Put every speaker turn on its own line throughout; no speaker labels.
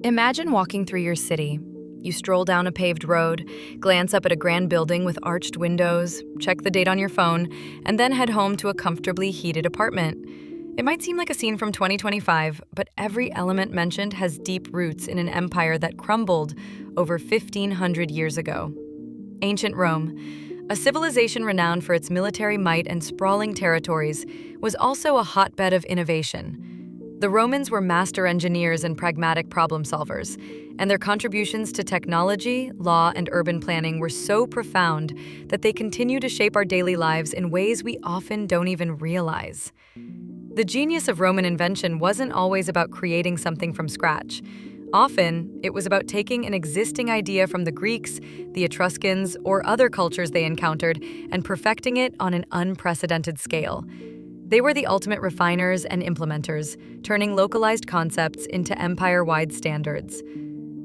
Imagine walking through your city. You stroll down a paved road, glance up at a grand building with arched windows, check the date on your phone, and then head home to a comfortably heated apartment. It might seem like a scene from 2025, but every element mentioned has deep roots in an empire that crumbled over 1,500 years ago. Ancient Rome, a civilization renowned for its military might and sprawling territories, was also a hotbed of innovation. The Romans were master engineers and pragmatic problem solvers, and their contributions to technology, law, and urban planning were so profound that they continue to shape our daily lives in ways we often don't even realize. The genius of Roman invention wasn't always about creating something from scratch. Often, it was about taking an existing idea from the Greeks, the Etruscans, or other cultures they encountered and perfecting it on an unprecedented scale. They were the ultimate refiners and implementers, turning localized concepts into empire-wide standards.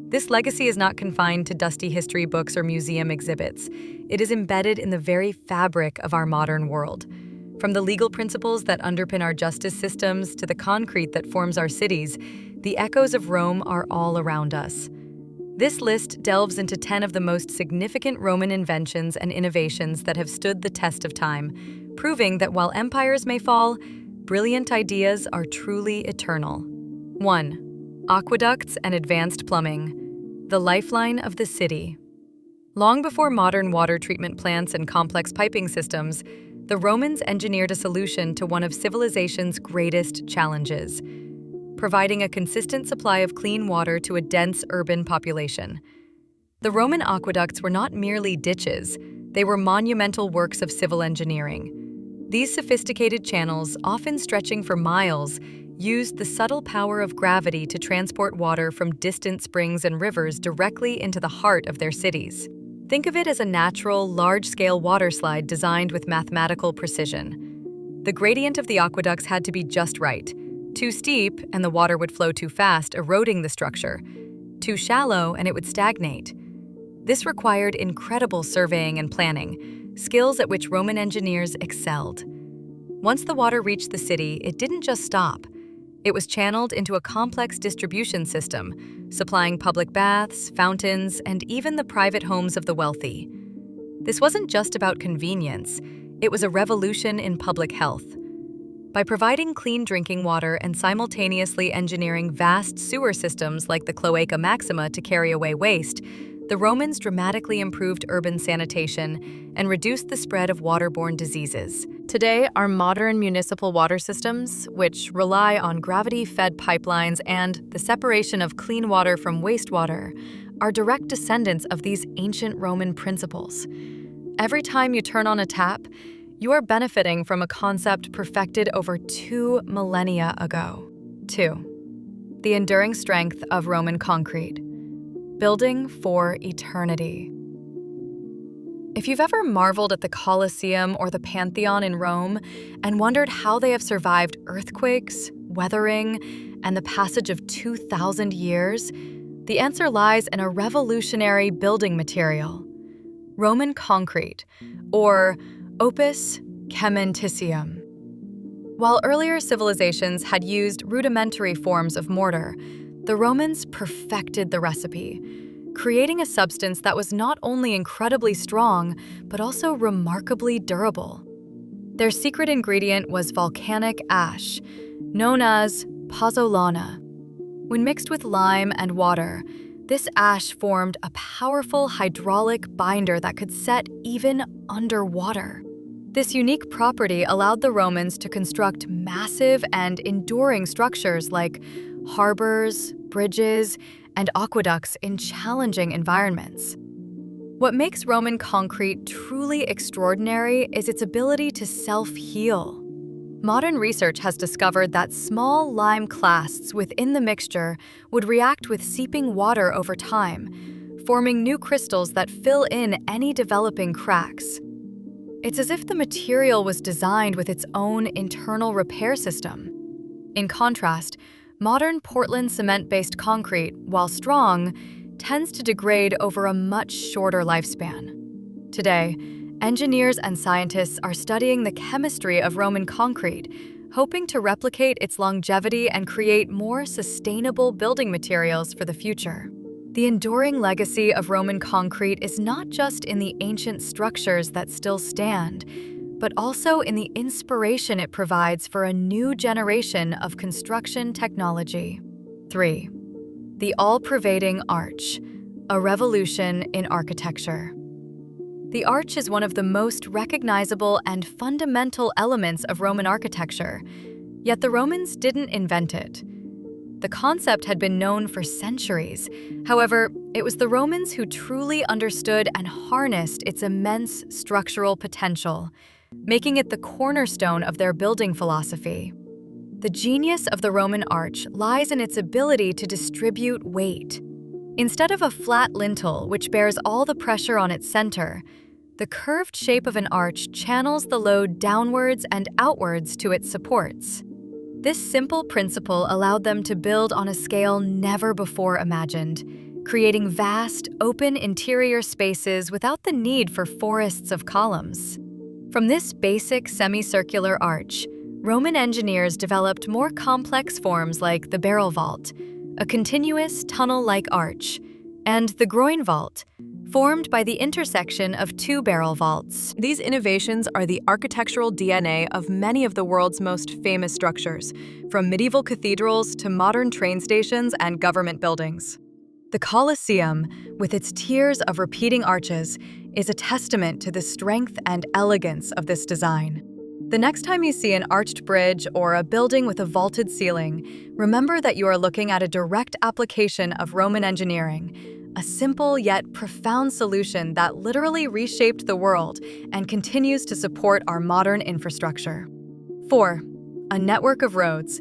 This legacy is not confined to dusty history books or museum exhibits. It is embedded in the very fabric of our modern world. From the legal principles that underpin our justice systems to the concrete that forms our cities, the echoes of Rome are all around us. This list delves into 10 of the most significant Roman inventions and innovations that have stood the test of time, proving that while empires may fall, brilliant ideas are truly eternal. 1. Aqueducts and advanced plumbing, the lifeline of the city. Long before modern water treatment plants and complex piping systems, the Romans engineered a solution to one of civilization's greatest challenges, providing a consistent supply of clean water to a dense urban population. The Roman aqueducts were not merely ditches, they were monumental works of civil engineering. These sophisticated channels, often stretching for miles, used the subtle power of gravity to transport water from distant springs and rivers directly into the heart of their cities. Think of it as a natural, large-scale water slide designed with mathematical precision. The gradient of the aqueducts had to be just right. Too steep, and the water would flow too fast, eroding the structure. Too shallow, and it would stagnate. This required incredible surveying and planning, skills at which Roman engineers excelled. Once the water reached the city, it didn't just stop. It was channeled into a complex distribution system, supplying public baths, fountains, and even the private homes of the wealthy. This wasn't just about convenience, it was a revolution in public health. By providing clean drinking water and simultaneously engineering vast sewer systems like the Cloaca Maxima to carry away waste, the Romans dramatically improved urban sanitation and reduced the spread of waterborne diseases. Today, our modern municipal water systems, which rely on gravity-fed pipelines and the separation of clean water from wastewater, are direct descendants of these ancient Roman principles. Every time you turn on a tap, you are benefiting from a concept perfected over 2 millennia ago. 2. The enduring strength of Roman concrete. Building for eternity. If you've ever marveled at the Colosseum or the Pantheon in Rome and wondered how they have survived earthquakes, weathering, and the passage of 2,000 years, the answer lies in a revolutionary building material: Roman concrete, or opus caementicium. While earlier civilizations had used rudimentary forms of mortar, the Romans perfected the recipe, creating a substance that was not only incredibly strong, but also remarkably durable. Their secret ingredient was volcanic ash, known as pozzolana. When mixed with lime and water, this ash formed a powerful hydraulic binder that could set even underwater. This unique property allowed the Romans to construct massive and enduring structures like harbors, bridges, and aqueducts in challenging environments. What makes Roman concrete truly extraordinary is its ability to self-heal. Modern research has discovered that small lime clasts within the mixture would react with seeping water over time, forming new crystals that fill in any developing cracks. It's as if the material was designed with its own internal repair system. In contrast, modern Portland cement-based concrete, while strong, tends to degrade over a much shorter lifespan. Today, engineers and scientists are studying the chemistry of Roman concrete, hoping to replicate its longevity and create more sustainable building materials for the future. The enduring legacy of Roman concrete is not just in the ancient structures that still stand, but also in the inspiration it provides for a new generation of construction technology. 3. The all-pervading arch, a revolution in architecture. The arch is one of the most recognizable and fundamental elements of Roman architecture, yet the Romans didn't invent it. The concept had been known for centuries. However, it was the Romans who truly understood and harnessed its immense structural potential, making it the cornerstone of their building philosophy. The genius of the Roman arch lies in its ability to distribute weight. Instead of a flat lintel which bears all the pressure on its center, the curved shape of an arch channels the load downwards and outwards to its supports. This simple principle allowed them to build on a scale never before imagined, creating vast, open interior spaces without the need for forests of columns. From this basic semicircular arch, Roman engineers developed more complex forms like the barrel vault, a continuous tunnel-like arch, and the groin vault, formed by the intersection of two barrel vaults.
These innovations are the architectural DNA of many of the world's most famous structures, from medieval cathedrals to modern train stations and government buildings. The Colosseum, with its tiers of repeating arches, is a testament to the strength and elegance of this design. The next time you see an arched bridge or a building with a vaulted ceiling, remember that you are looking at a direct application of Roman engineering, a simple yet profound solution that literally reshaped the world and continues to support our modern infrastructure. 4. A network of roads,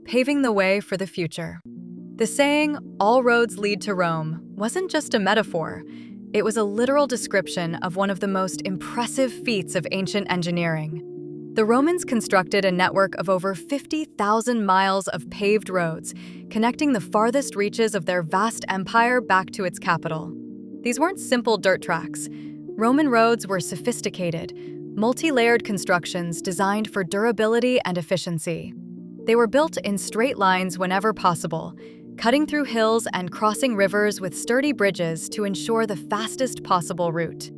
paving the way for the future. The saying, "all roads lead to Rome," wasn't just a metaphor. It was a literal description of one of the most impressive feats of ancient engineering. The Romans constructed a network of over 50,000 miles of paved roads, connecting the farthest reaches of their vast empire back to its capital. These weren't simple dirt tracks. Roman roads were sophisticated, multi-layered constructions designed for durability and efficiency. They were built in straight lines whenever possible, cutting through hills and crossing rivers with sturdy bridges to ensure the fastest possible route.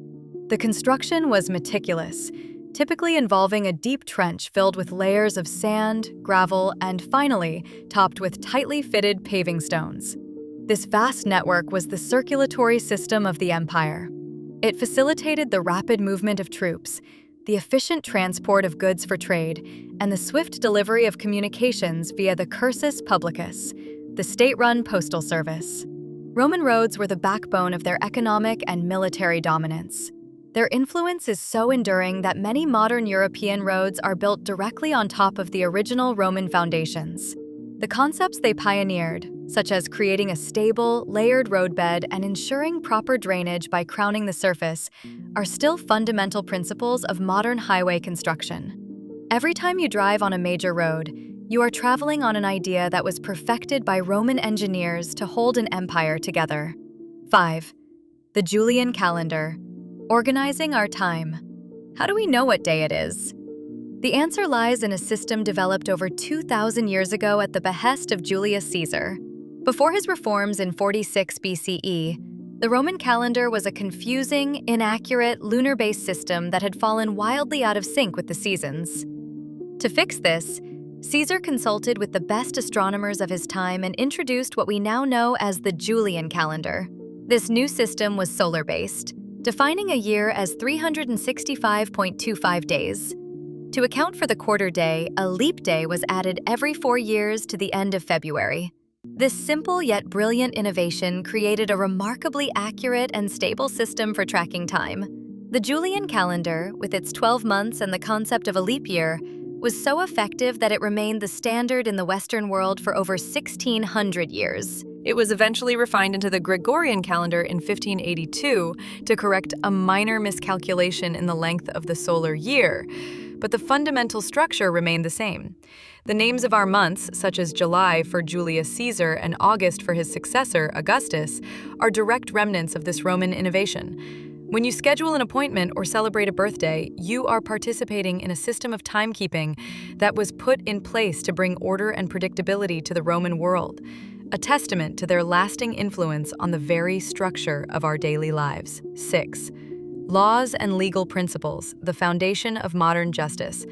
The construction was meticulous, typically involving a deep trench filled with layers of sand, gravel, and finally, topped with tightly fitted paving stones. This vast network was the circulatory system of the empire. It facilitated the rapid movement of troops, the efficient transport of goods for trade, and the swift delivery of communications via the cursus publicus, the state-run postal service. Roman roads were the backbone of their economic and military dominance. Their influence is so enduring that many modern European roads are built directly on top of the original Roman foundations. The concepts they pioneered, such as creating a stable, layered roadbed and ensuring proper drainage by crowning the surface, are still fundamental principles of modern highway construction. Every time you drive on a major road, you are traveling on an idea that was perfected by Roman engineers to hold an empire together. 5. The Julian calendar. Organizing our time. How do we know what day it is? The answer lies in a system developed over 2,000 years ago at the behest of Julius Caesar. Before his reforms in 46 BCE, the Roman calendar was a confusing, inaccurate, lunar-based system that had fallen wildly out of sync with the seasons. To fix this, Caesar consulted with the best astronomers of his time and introduced what we now know as the Julian calendar. This new system was solar-based, defining a year as 365.25 days. To account for the quarter day, a leap day was added every 4 years to the end of February. This simple yet brilliant innovation created a remarkably accurate and stable system for tracking time. The Julian calendar, with its 12 months and the concept of a leap year, was so effective that it remained the standard in the Western world for over 1,600 years. It was eventually refined into the Gregorian calendar in 1582 to correct a minor miscalculation in the length of the solar year, but the fundamental structure remained the same. The names of our months, such as July for Julius Caesar and August for his successor, Augustus, are direct remnants of this Roman innovation. When you schedule an appointment or celebrate a birthday, you are participating in a system of timekeeping that was put in place to bring order and predictability to the Roman world, a testament to their lasting influence on the very structure of our daily lives. 6. Laws and legal principles, the foundation of modern justice.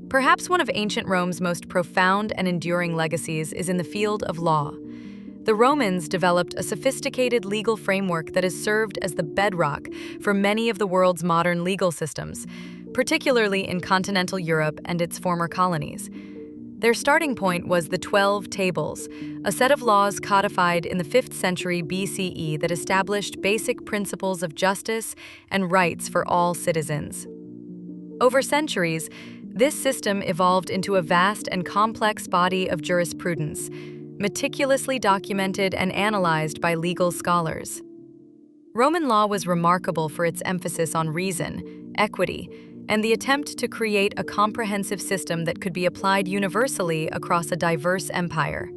Perhaps one of ancient Rome's most profound and enduring legacies is in the field of law. The Romans developed a sophisticated legal framework that has served as the bedrock for many of the world's modern legal systems, particularly in continental Europe and its former colonies. Their starting point was the 12 Tables, a set of laws codified in the 5th century BCE that established basic principles of justice and rights for all citizens. Over centuries, this system evolved into a vast and complex body of jurisprudence, meticulously documented and analyzed by legal scholars. Roman law was remarkable for its emphasis on reason, equity, and the attempt to create a comprehensive system that could be applied universally across a diverse empire.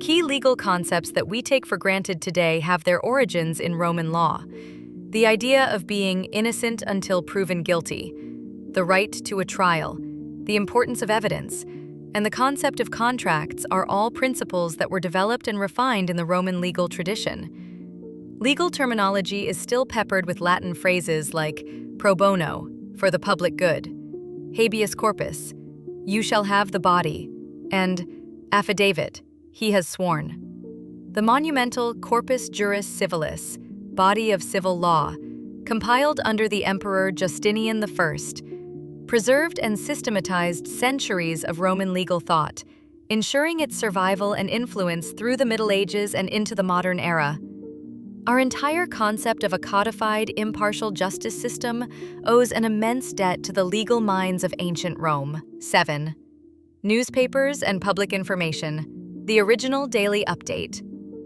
Key legal concepts that we take for granted today have their origins in Roman law. The idea of being innocent until proven guilty, the right to a trial, the importance of evidence, and the concept of contracts are all principles that were developed and refined in the Roman legal tradition. Legal terminology is still peppered with Latin phrases like pro bono, for the public good, habeas corpus, you shall have the body, and affidavit, he has sworn. The monumental Corpus Juris Civilis, body of civil law, compiled under the Emperor Justinian I, preserved and systematized centuries of Roman legal thought, ensuring its survival and influence through the Middle Ages and into the modern era. Our entire concept of a codified, impartial justice system owes an immense debt to the legal minds of ancient Rome. 7. Newspapers and public information, the original daily update.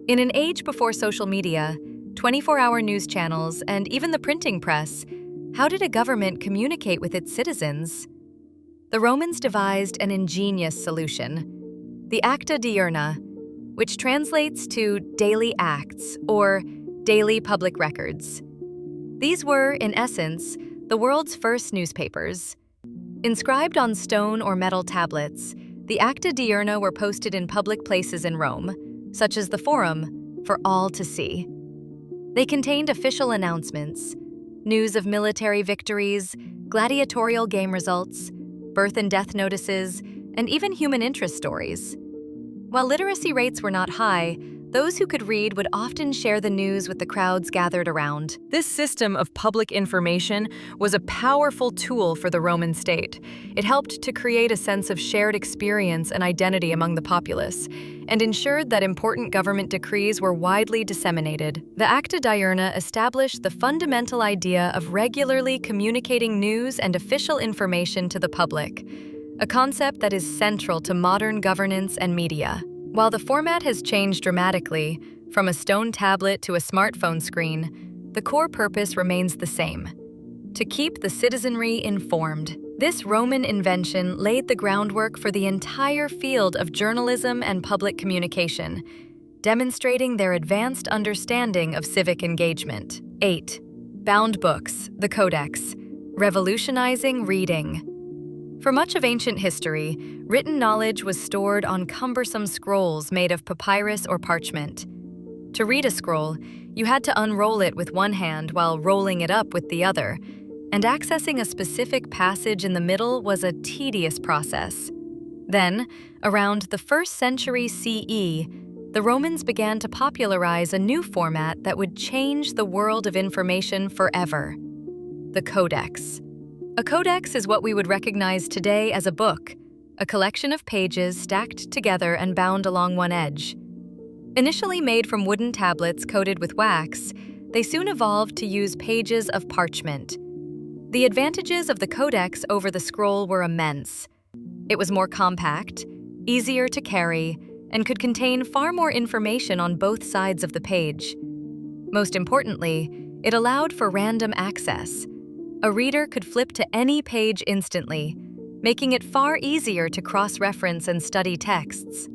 In an age before social media, 24-hour news channels, and even the printing press, how did a government communicate with its citizens? The Romans devised an ingenious solution, the Acta Diurna, which translates to daily acts or daily public records. These were, in essence, the world's first newspapers. Inscribed on stone or metal tablets, the Acta Diurna were posted in public places in Rome, such as the Forum, for all to see. They contained official announcements, news of military victories, gladiatorial game results, birth and death notices, and even human interest stories. While literacy rates were not high, those who could read would often share the news with the crowds gathered around. This system of public information was a powerful tool for the Roman state. It helped to create a sense of shared experience and identity among the populace, and ensured that important government decrees were widely disseminated. The Acta Diurna established the fundamental idea of regularly communicating news and official information to the public, a concept that is central to modern governance and media. While the format has changed dramatically, from a stone tablet to a smartphone screen, the core purpose remains the same: to keep the citizenry informed. This Roman invention laid the groundwork for the entire field of journalism and public communication, demonstrating their advanced understanding of civic engagement. 8. Bound books, the codex, revolutionizing reading. For much of ancient history, written knowledge was stored on cumbersome scrolls made of papyrus or parchment. To read a scroll, you had to unroll it with one hand while rolling it up with the other, and accessing a specific passage in the middle was a tedious process. Then, around the 1st century CE, the Romans began to popularize a new format that would change the world of information forever: the codex. A codex is what we would recognize today as a book, a collection of pages stacked together and bound along one edge. Initially made from wooden tablets coated with wax, they soon evolved to use pages of parchment. The advantages of the codex over the scroll were immense. It was more compact, easier to carry, and could contain far more information on both sides of the page. Most importantly, it allowed for random access. A reader could flip to any page instantly, making it far easier to cross-reference and study texts.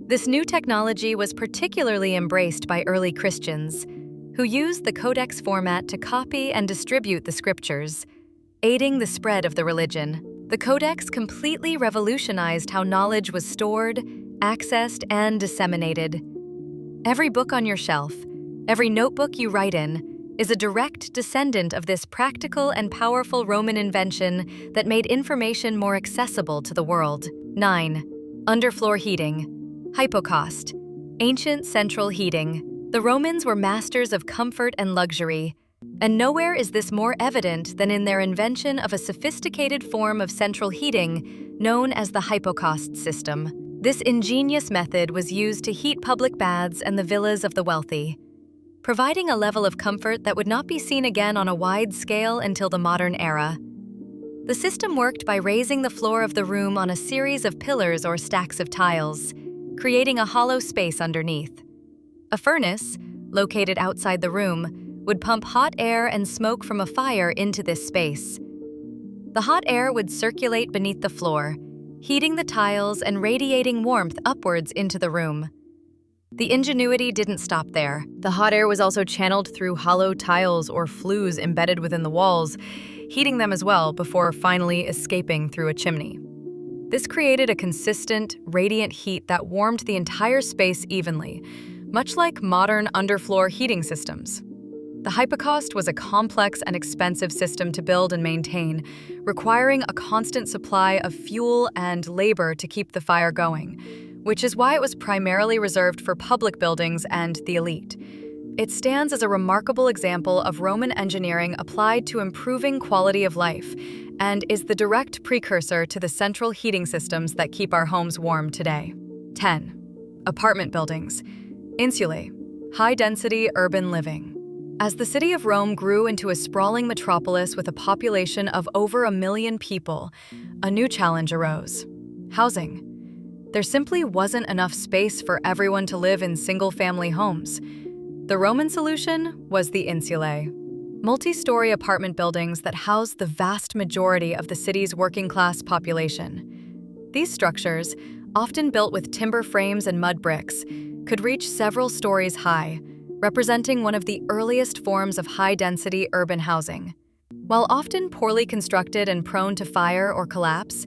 This new technology was particularly embraced by early Christians,
who used the codex format to copy and distribute the scriptures, aiding the spread of the religion. The codex completely revolutionized how knowledge was stored, accessed, and disseminated. Every book on your shelf, every notebook you write in, is a direct descendant of this practical and powerful Roman invention that made information more accessible to the world. 9. Underfloor heating. Hypocaust. Ancient central heating. The Romans were masters of comfort and luxury, and nowhere is this more evident than in their invention of a sophisticated form of central heating known as the hypocaust system. This ingenious method was used to heat public baths and the villas of the wealthy, providing a level of comfort that would not be seen again on a wide scale until the modern era. The system worked by raising the floor of the room on a series of pillars or stacks of tiles, creating a hollow space underneath. A furnace, located outside the room, would pump hot air and smoke from a fire into this space. The hot air would circulate beneath the floor, heating the tiles and radiating warmth upwards into the room. The ingenuity didn't stop there.
The hot air was also channeled through hollow tiles or flues embedded within the walls, heating them as well before finally escaping through a chimney. This created a consistent, radiant heat that warmed the entire space evenly, much like modern underfloor heating systems. The hypocaust was a complex and expensive system to build and maintain, requiring a constant supply of fuel and labor to keep the fire going, which is why it was primarily reserved for public buildings and the elite. It stands as a remarkable example of Roman engineering applied to improving quality of life and is the direct precursor to the central heating systems that keep our homes warm today. 10. Apartment buildings. Insulae. High-density urban living. As the city of Rome grew into a sprawling metropolis with a population of over 1 million people, a new challenge arose: housing. There simply wasn't enough space for everyone to live in single-family homes. The Roman solution was the insulae, multi-story apartment buildings that housed the vast majority of the city's working-class population. These structures, often built with timber frames and mud bricks, could reach several stories high, representing one of the earliest forms of high-density urban housing. While often poorly constructed and prone to fire or collapse,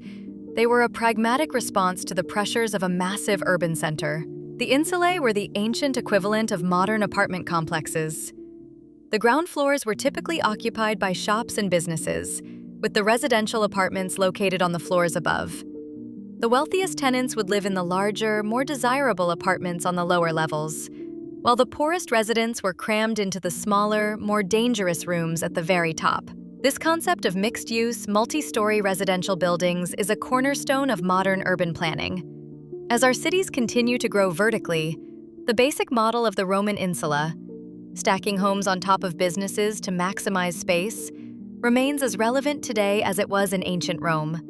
they were a pragmatic response to the pressures of a massive urban center. The insulae were the ancient equivalent of modern apartment complexes. The ground floors were typically occupied by shops and businesses, with the residential apartments located on the floors above. The wealthiest tenants would live in the larger, more desirable apartments on the lower levels, while the poorest residents were crammed into the smaller, more dangerous rooms at the very top. This concept of mixed-use, multi-story residential buildings is a cornerstone of modern urban planning. As our cities continue to grow vertically, the basic model of the Roman insula, stacking homes on top of businesses to maximize space, remains as relevant today as it was in ancient Rome.